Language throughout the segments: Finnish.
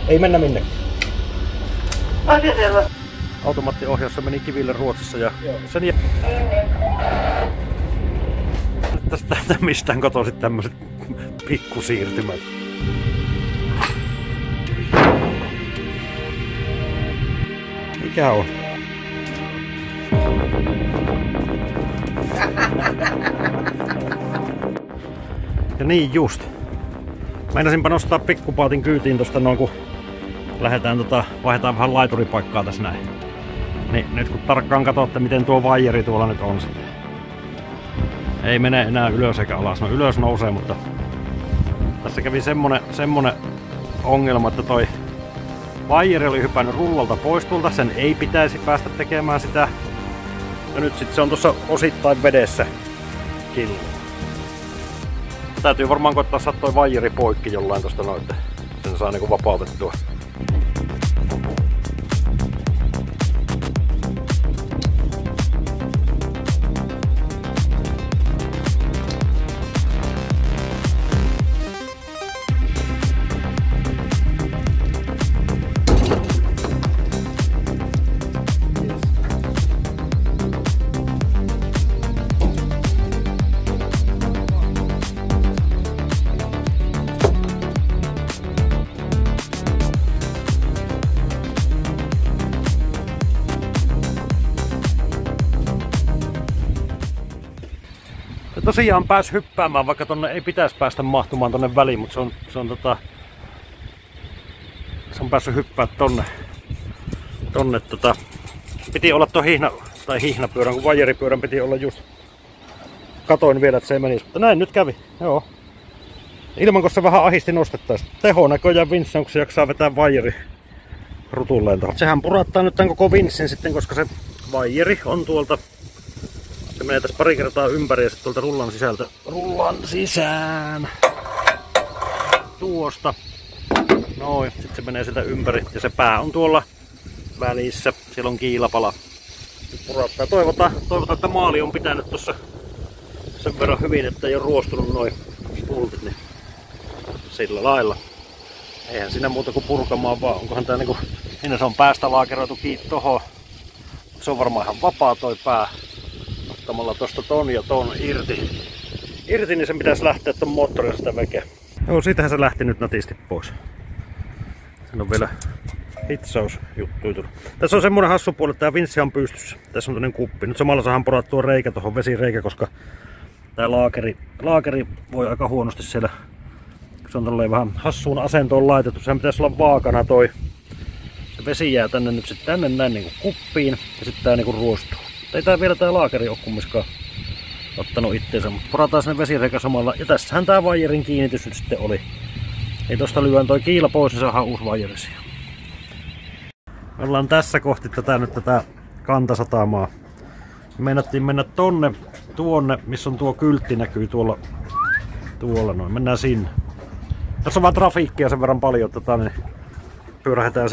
Ei mennä minnekään. Asia selvä. Automaattiohjaussa meni kiville Ruotsissa ja sen tästä mistään kotoisit tämmöset pikkusiirtymät. Mikä on? Ja niin just. Meinasinpa nostaa pikkupaatin kyytiin tosta noin, kun lähdetään vaihdetaan vähän laituripaikkaa tässä näin. Niin nyt kun tarkkaan katsotte, miten tuo vaijeri tuolla nyt on sitten. Ei mene enää ylös eikä alas. No ylös nousee, mutta tässä kävi semmonen ongelma, että toi vaijeri oli hypännyt rullalta pois tuolta. Sen ei pitäisi päästä tekemään sitä. Ja nyt sit se on tuossa osittain vedessä killu. Täytyy varmaan koittaa saada toi vaijeri poikki jollain tosta noin, että sen saa niinku vapautettua. Tosiaan pääsi hyppäämään, vaikka tonne ei pitäisi päästä mahtumaan tonne väliin, mutta se on päässyt hyppää tonne. Piti olla tuo hihnapyörän, kun vajeripyörän piti olla just. Katoin vielä, että se ei menisi, mutta näin nyt kävi. Joo. Ilman, kun se vähän ahisti nostettaisiin. Teho näköjään Vinssi, kun se jaksaa vetää vajeri rutulleen tuohon. Sehän purattaa nyt tämän koko Vinssin sitten, koska se vajeri on tuolta. Se menee tässä pari kertaa ympäri ja sitten tuolta rullan sisään. Tuosta. Noin, sitten se menee sieltä ympäri ja se pää on tuolla välissä. Siellä on kiilapala. Nyt purattaa. Toivotaan, että maali on pitänyt tuossa sen verran hyvin, että ei ole ruostunut noin pultit. Niin sillä lailla. Eihän siinä muuta kuin purkamaan vaan. Onkohan tää niinku, se on päästä laakeroitu kiinni tohon. Se on varmaan ihan vapaa toi pää. Ottamalla tosta ton ja ton irti, niin sen pitäisi lähteä ton moottorin sitä vekeä. Joo, siitähän se lähti nyt natisti pois. Siinä on vielä hitsausjuttuja. Tässä on semmonen hassu puoli, että tää Vinssi on pystyssä. Tässä on tämmönen kuppi. Nyt samalla saadaan porattua reikä tohon, vesireikä, koska tää laakeri voi aika huonosti siellä. Se on tolleen vähän hassuun asentoon laitettu. Sehän pitäisi olla vaakana toi. Se vesi jää tänne nyt sitten tänne näin niinku kuppiin ja sitten tää niinku ruostuu. Ei tää vielä tää laakeri ole kumminkaan ottanut itteensä, mutta porataan sinne vesireikä samalla. Ja tässähän tää vaijerin kiinnitys nyt sitten oli. Ei tosta lyön toi kiila pois, niin saadaan uusi vaijeri siihen. Me ollaan tässä kohti tätä kantasatamaa. Meinattiin mennä tuonne, missä on tuo kyltti näkyy tuolla noin. Mennään sinne. Tässä on vaan trafiikkia sen verran paljon, että niin pyörähdetään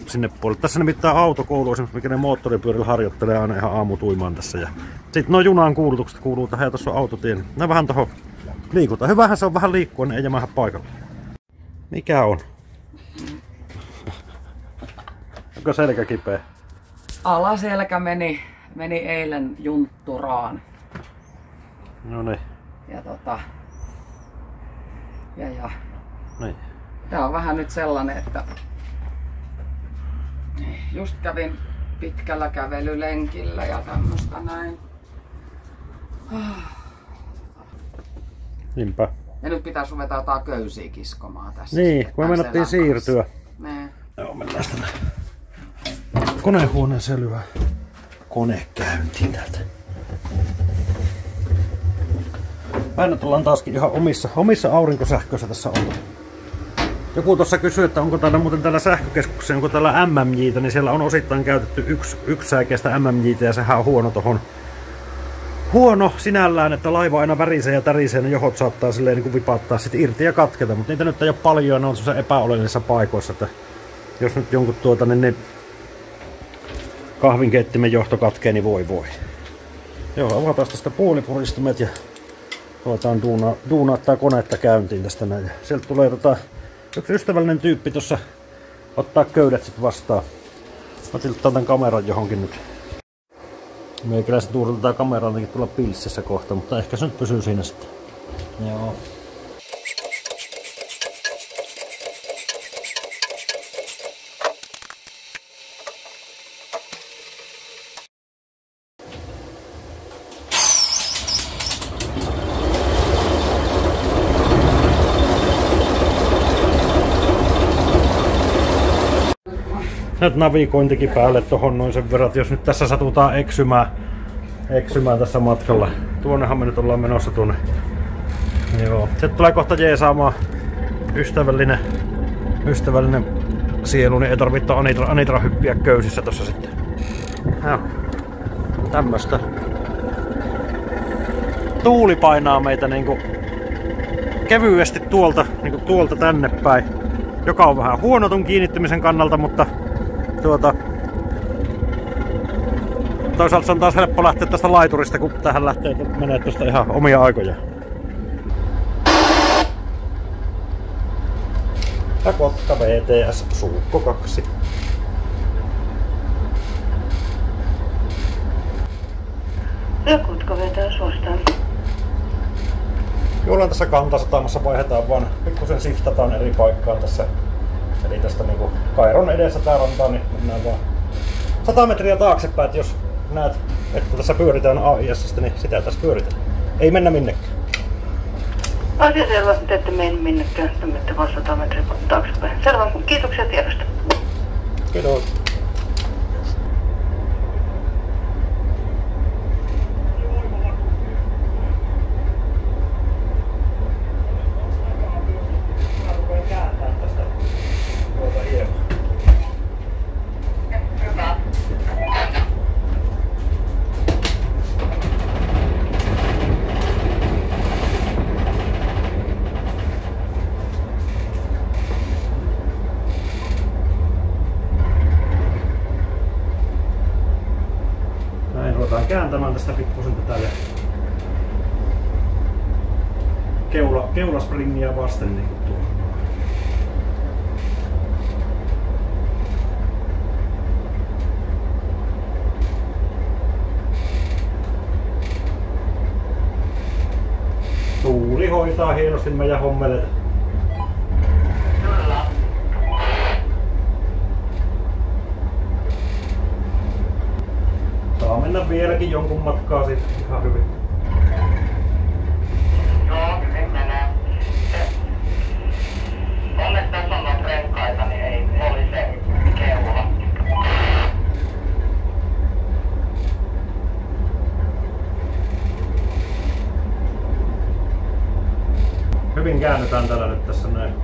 sinne puolelle. Tässä nimittäin autokoulu, mikä ne moottoripyörillä harjoittelee aina ihan aamutuimaan tässä. Ja sitten nuo junan kuulutukset kuuluu tähän ja tuossa on autotie. Nää vähän tohon liikutaan. Hyvähän se on vähän liikkua, niin ei jämähä paikalle. Mikä on? Onko selkä kipeä? Alaselkä meni eilen juntturaan. No niin. Ja niin. Tää on vähän nyt sellainen, että just kävin pitkällä kävelylenkillä ja tämmöstä näin. Niinpä. Ja nyt pitäisi ruveta jotain köysiä kiskomaan tässä. Niin, kun me mennettiin siirtyä. Niin. Joo, mennään tänne konehuoneen selvä konekäyntiin täältä. Aina tullaan taaskin ihan omissa aurinkosähköissä tässä oltu. Joku tuossa kysyi, että onko täällä muuten täällä sähkökeskuksessa, onko täällä MMJ:tä, niin siellä on osittain käytetty yksi säikeistä MMJ:tä ja sehän on huono sinällään, että laiva aina värisee ja tärisee, niin johot saattaa silleen niin kuin vipattaa sit irti ja katketa, mutta niitä nyt ei ole paljon, ne on semmoisessa epäolellisissa paikoissa, että jos nyt jonkun niin kahvinkeittimen johto katkee, niin voi. Joo, avataan tästä puolipuristimet ja Ruvetaan duunaa tää konetta käyntiin tästä näin. Sieltä tulee yksi ystävällinen tyyppi tuossa ottaa köydät sit vastaan. Mä tilttaan tän kameran johonkin nyt. Meikäläisen tuurilla tää kamera on tulla pilssissä kohta, mutta ehkä se nyt pysyy siinä sitten. Joo. Nyt navigointikin päälle tohon noin sen verran, jos nyt tässä satutaan eksymään tässä matkalla. Tuonnehan me nyt ollaan menossa tuonne. Joo. Sitten tulee kohta jeesaamaan ystävällinen sielu, niin ei tarvitse Anitra hyppiä köysissä tossa sitten. Joo. Tämmöstä. Tuuli painaa meitä niinku kevyesti tuolta tänne päin. Joka on vähän huono ton kiinnittymisen kannalta, mutta toisaalta se on taas helppo lähteä tästä laiturista, kun tähän menee tuosta ihan omia aikoja. Ja Kotka VTS Suukko 2. Ja Kotka VTS vastaan. Ollaan tässä Kantasatamassa, vaihdetaan vaan pikkusen siftataan eri paikkaan tässä. Eli tästä niinku Kairon edessä tää rantaa, niin mennään vaan 100 metriä taaksepäin, että jos näet, että tässä pyöritään AIS:stä, niin sitä tässä pyöritään. Ei mennä minnekään. Asia selvä, te ette mene minnekään, te menette vaan 100 metriä taaksepäin. Selvä, kiitoksia tiedosta. Kiitos. Ruvetaan kääntämään tästä pikkusen tätä keulaspringiä vasten niin kuin tuolla. Tuuli hoitaa hienosti meidän hommeleita. Saa mennä vieläkin jonkun matkaa sitten ihan hyvin. Joo, hyvin menee. Onneksi tässä on noita renkaita, niin ei se keula. Hyvin käännytään tällä nyt tässä näin.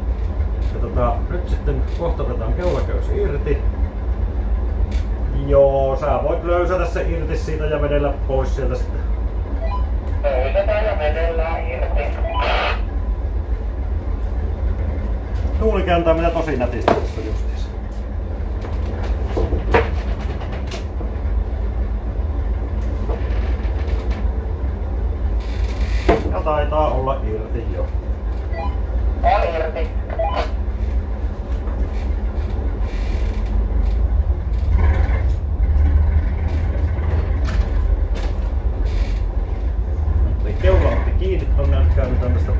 Ja nyt sitten kohta otetaan keulaköysi irti. Joo, sä voit löysätä se irti siitä ja vedellä pois sieltä sitten. Löysätään ja vedellään irti. Tuuli kääntää mitä tosi nätisti tässä justiinsa. Ja taitaa olla irti jo. On irti. Keula otti kiinni tonne, nyt käännetään tästä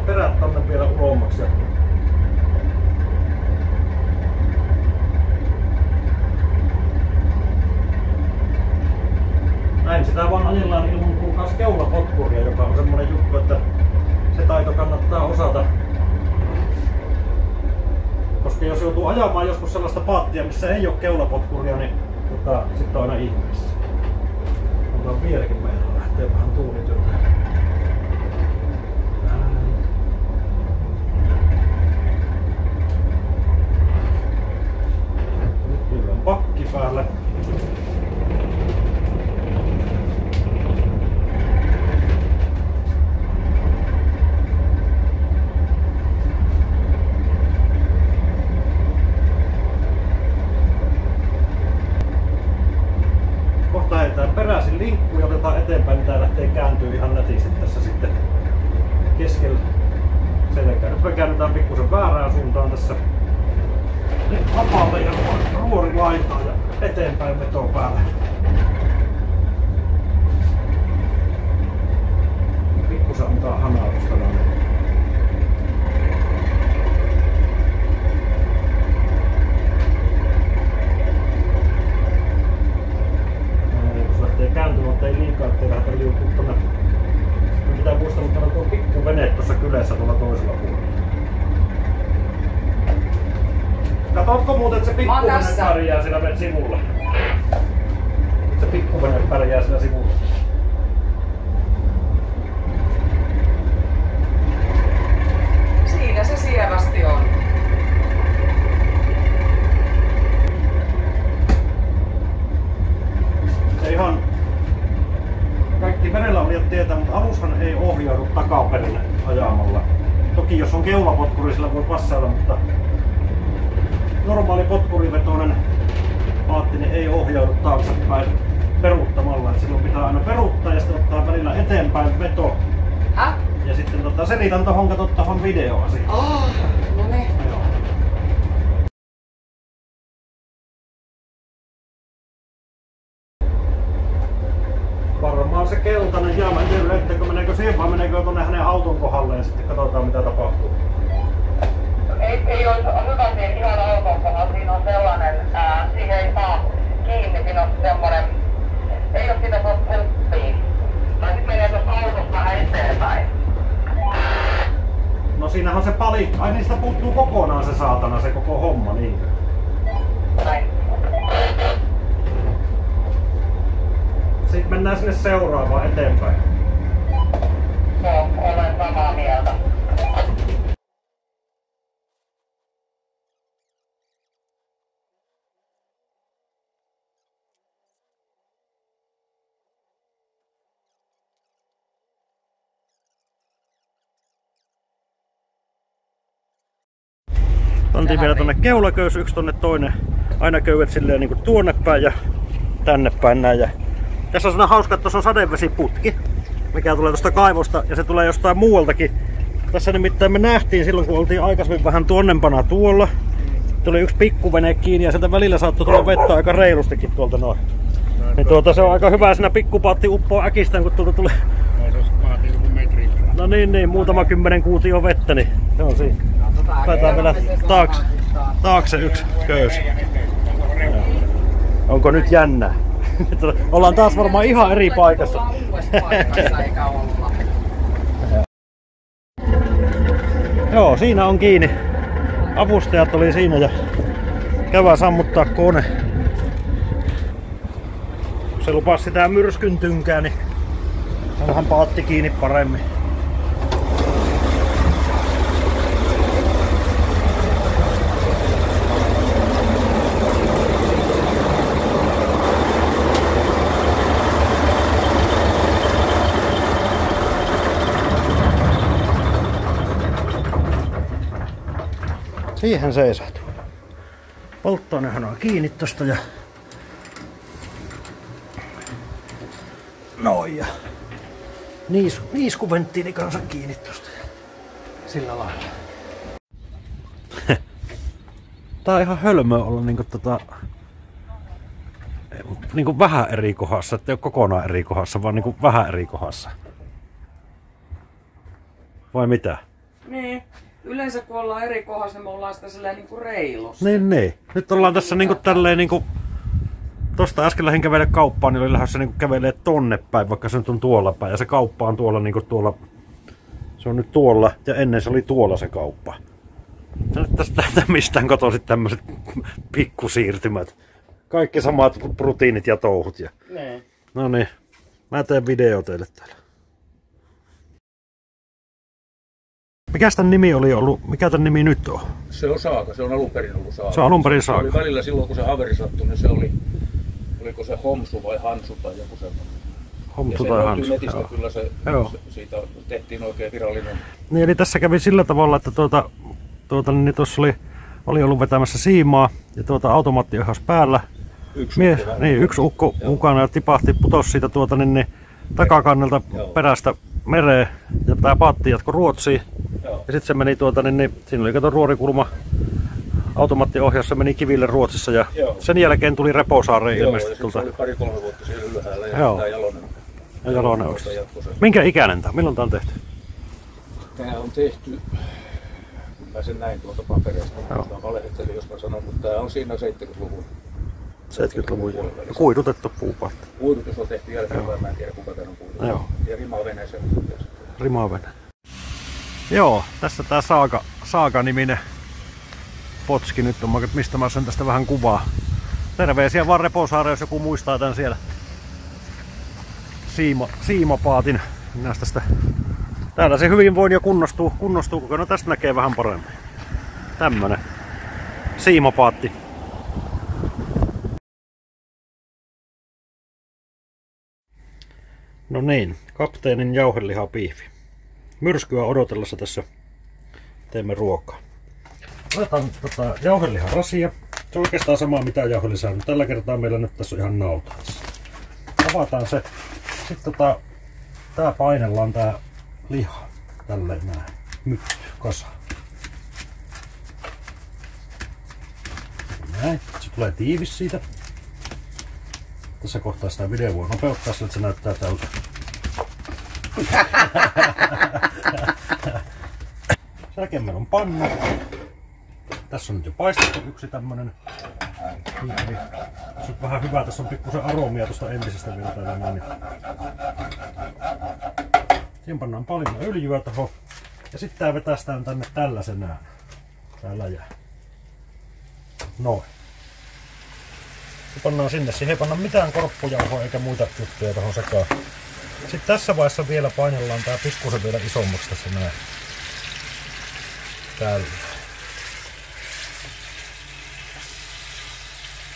perät tonne vielä ulommaksi. Näin sitä vaan ajellaan ilman kuulkaas keulapotkuria, joka on semmonen juttu, että se taito kannattaa osata. Koska jos joutuu ajamaan joskus sellaista paattia, missä ei ole keulapotkuria, niin sitten on aina ihmeessä. Mutta vieläkin meillä lähtee vähän tuulityötä. Nyt lyön pakki päälle. Kohta heitetään peräisin linkkuja jatketaan eteenpäin, niin tää lähtee kääntyy ihan nätisti tässä sitten keskellä selkää. Nyt me käännytään pikkusen väärään suuntaan tässä. Nyt vapaalta ja ruori laitaa ja eteenpäin vetoon päälle. Pikkusen antaa hanaa tuosta noin. Jos lähtee kääntymään, mutta ei liikaa, ettei lähdetä liukua tonne. Nyt pitää muistaa, mutta on tuo pikku vene tuossa kylässä tuolla toisella puolella. Katsotko muuten, että se pikkuvene pärjää siinä sivulla? Se pikkuvene pärjää siinä sivulla. Siinä se sievästi on. Se ihan kaikki merellä olijat tietää, mutta alushan ei ohjaudu takaperin ajamalla. Toki jos on keulapotkuri, sillä voi passailla, mutta normaali potkurivetoinen paattinen ei ohjaudu taaksepäin peruuttamalla. Et silloin pitää aina peruuttaa ja sitten ottaa välillä eteenpäin veto. Ja sitten selitän tohon videoa siitä. No niin. Varmaan se keltainen jää. Mä en tiedä, että meneekö siihen vai meneekö tonne hänen auton kohdalle ja sitten katsotaan mitä tapahtuu. Ei olisi hyvä siinä ihan auton kohdalla. Siinä on sellainen, siihen ei saa kiinni. Siinä on semmoinen, ei ole sitä tuossa helppiin. Tai sitten menee tuossa autossa vähän eteenpäin. No siinähän on se palikka. Ai niistä puuttuu kokonaan se saatana, se koko homma, niinkö? Näin. Sitten mennään sinne seuraavaan eteenpäin. Joo, olen samaa mieltä. Pantiin vielä tonne keulaköys, yksi tonne toinen. Aina köydet silleen niinku tuonne päin ja tänne päin näin. Ja tässä on sellainen hauska, että tuossa on sadevesiputki, mikä tulee tuosta kaivosta ja se tulee jostain muualtakin. Tässä nimittäin me nähtiin silloin, kun oltiin aikaisemmin vähän tuonnempana tuolla. Tuli yksi pikkuvene kiinni ja sieltä välillä saattoi tulla vettä aika reilustikin tuolta noin. Niin se on aika hyvä siinä pikkupaatti uppoo äkistään, kun tuolta tulee. No niin, muutama 10 kuutio vettä, niin se on siinä. Laitetaan vielä taakse yksi köysi. Onko nyt jännää? Ollaan taas varmaan ihan eri paikassa. Joo, siinä on kiinni. Avustajat oli siinä ja käydään sammuttaa kone. Kun se lupasi sitä myrskyn tynkää, niin onhan paatti kiinni paremmin. Siihen seisahtuu. Polttoainehan on kiinni tosta ja noin ja niiskuventtiili kanssa kiinni tosta. Sillä lailla. Tää on ihan hölmöä olla niinku vähän eri kohdassa, ettei ole kokonaan eri kohdassa, vaan niinku vähän eri kohdassa. Vai mitä? Niin. Yleensä kun ollaan eri kohdassa, me ollaan sitä silleen niinku reilusti. Niin. Nyt ollaan tässä niinku tälleen niinku... Tosta äsken lähdin kävelemään kauppaan, niin oli lähdössä niinku kävelee tonne päin, vaikka se nyt on tuolla päin. Ja se kauppa on tuolla niinku tuolla... Se on nyt tuolla ja ennen se oli tuolla se kauppa. Ja nyt tästä mistään kotoisit tämmöset pikkusiirtymät. Kaikki samat rutiinit ja touhut. Ja... No niin, mä teen video teille täällä. Mikäs tän nimi oli ollut? Mikä tän nimi nyt on? Se on Saaka, se on alun perin ollut Saaka. Se on alun perin Saaka. Se oli välillä silloin kun se haveri sattui, niin se oli, oliko se Homsu vai Hansu tai joku semmoinen. Homsu tai Hansu, netistä joo. kyllä se siitä tehtiin oikein virallinen. Niin eli tässä kävi sillä tavalla, että niin tuossa oli ollut vetämässä siimaa ja automaattiohjaus päällä. Yksi ukko mukana ja tipahti, putosi siitä niin takakannelta Joo. perästä mereen ja tää paatti jatko Ruotsiin. Joo. Ja sitten se meni niin siinä oli kato ruorikulma. Automaattiohjaus, se meni kiville Ruotsissa ja Joo. sen jälkeen tuli Reposaareen Joo, ilmeisesti ja tulta. se oli 2-3 vuotta siellä ylhäällä ja Joo. tää Jalonen. Ja Jalonen Tuota jatkoi se. Minkä ikäinen tää? Milloin tää on tehty? Tää on tehty, mä sen näin tuolta paperista, Joo. mä valehtelin, jos mä sanon, mutta tää on siinä 70-luvun. 70-luvun ja kuidutettu puupaatti. Kuidutus on tehty jälkeenpäin, mä en tiedä kuka tän on kuidutettu. Joo. Ja rimaveneeseen. Rimavene. Joo, tässä tää Saaka-niminen potski nyt on, mistä mä sen tästä vähän kuvaa. Terveisiä vaan Reposaareen, jos joku muistaa tän siellä siimapaatin. Näistä sitä. Täällä se hyvinvointi kunnostuu, kun no tästä näkee vähän paremmin. Tämmönen siimapaatti. No niin, kapteenin jauhelihapiivi. Myrskyä odotellessa tässä teemme ruokaa. Otetaan jauheliharasia. Se on oikeastaan sama mitä jauhelisää, mutta tällä kertaa meillä nyt tässä on ihan nauta. Avataan se. Sitten tää painellaan tää liha. Tälleen näin. Mytty kasa. Näin. Se tulee tiivis siitä. Tässä kohtaa sitä video voi nopeuttaa sillä, että se näyttää tältä. Sen jälkeen meillä on panna. Tässä on nyt jo paistettu yksi tämmönen piivi. Se on vähän hyvä, tässä on pikkusen aromia tuosta entisestä vielä täällä näin. Siihen pannaan paljon öljyä tohon. Ja sitten tää vetästään tänne tällaisenään. Täällä jää. Noin. Se pannaan sinne. Siihen ei panna mitään korppujauhoa eikä muita juttuja tohon sekaan. Sitten tässä vaiheessa vielä painellaan tää pikkusen vielä isommaksi tässä näin. Täällä.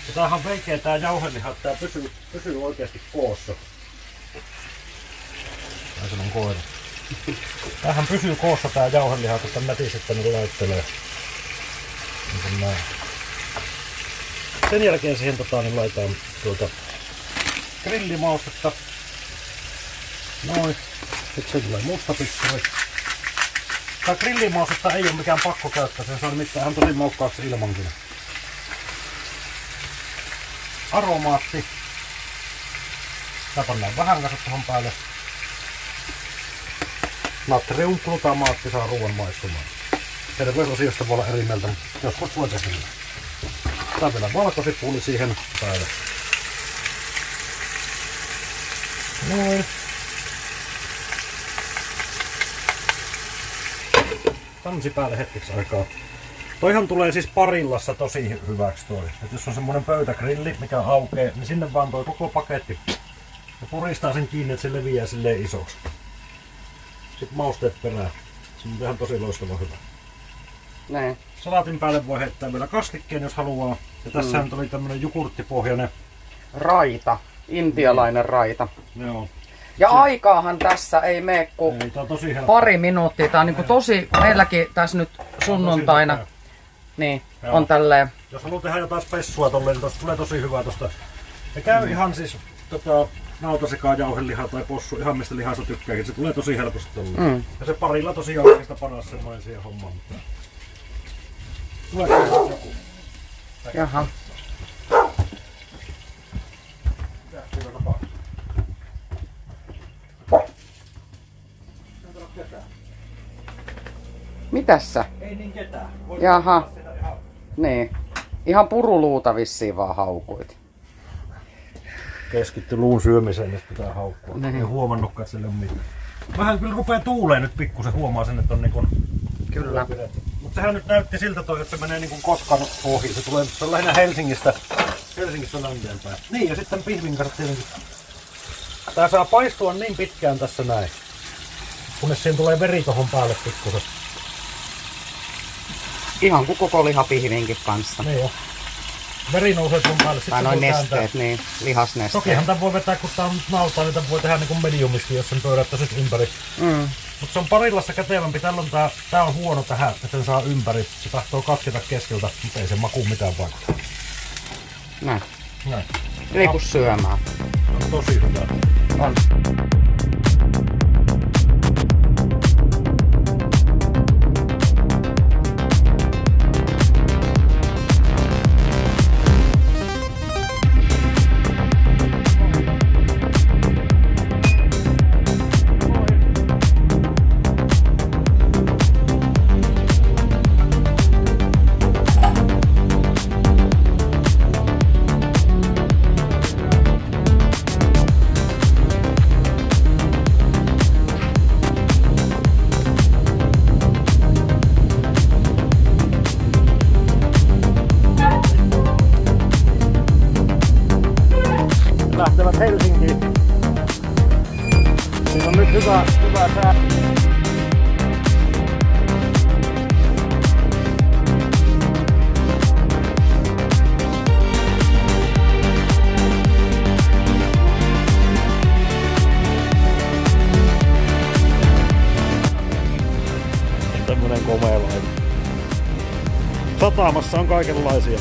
Ja tämähän on veikeä tää jauheliha, että tää pysyy oikeasti koossa. Ai se on koira. Tämähän pysyy koossa tää jauheliha, kun tän nätisettä nyt laittelee. Niin kuin näin. Sen jälkeen siihen niin laitetaan grillimaustetta. Noin. Sitten se tulee mustapikkuri. Tää grillimaustetta ei ole mikään pakko käyttää, se on nimittäin ihan tosi maukkaaksi ilmankin. Aromaatti. Tää pannaan vähän kanssa tuohon päälle. Natriumglutamaatti saa ruoan maistumaan. Terveysasioista voi olla eri mieltä, mutta joskus voi tehdä. Tää vielä valkosipuli siihen päälle. Noin. Tamsi päälle hetkeksi aikaa. Toihan tulee siis parillassa tosi hyväksi toi. Et jos on semmonen pöytägrilli, mikä aukee, niin sinne vaan toi koko paketti. Ja puristaa sen kiinni, että se leviää silleen isoksi. Sitten mausteet perään. Se on ihan tosi loistava hyvä. Näin. Salaatin päälle voi heittää vielä kastikkeen, jos haluaa. Ja tässä oli tämmönen jogurttipohjainen. Raita. Intialainen raita. Joo. Ja aikaahan tässä ei mene kuin Ei, tää on tosi helppo. pari minuuttia. Tää on niinku tosi, meilläkin tässä nyt sunnuntaina, niin Joo. on tälleen. Jos haluaa tehdä jotain spessua tolleen, niin tosta tulee tosi hyvää tosta. Ja käy ihan siis nautasekaa jauhelihaa tai possu, ihan mistä lihasta tykkääkin. Se tulee tosi helposti tolleen. Ja se parilla tosiaan on sitä paras semmoinen siihen hommaan. Tuleeko joku? Jaha. Mitäs sä? Ei niin ketään. Voi Jaha. sitä ihan. Niin. Ihan puruluuta vissiin vaan haukuit. Keskitty luun syömiseen, jos pitää haukkua. Niin. Ei huomannutkaan, että sille on mitään. Vähän kyllä rupeaa tuuleen nyt pikkusen, huomaa sen, että on niin kuin... Kyllä. Mutta sehän nyt näytti siltä toi, että se menee niin kuin Kotkan ohi. Se on lähinnä Helsingistä länteenpäin. Niin, ja sitten pihvin kanssa tietenkin. Tää saa paistua niin pitkään tässä näin. Kunnes siihen tulee veri tohon päälle pikkusen. Ihan kuin koko lihapihvinkin kanssa. Niin jo. Veri nousee tuon päälle. Tai noin nesteet, niin, lihasnesteet. Tokihan tän voi vetää, kun tää on nyt nautaa, niin tän voi tehdä niinku mediumiskin, jos sen pöydättäisit ympäri. Mutta se on parillassa kätevämpi. Tällä on tää on huono tähän, että sen saa ympäri. Se tahtoo katketa keskeltä, mutta ei se makuun mitään vaikuttaa. Näin. Näin. Ei kun syömään. On tosi hyvä. On. hyvä sää. Tämmönen komea laite. Satamassa on kaikenlaisia.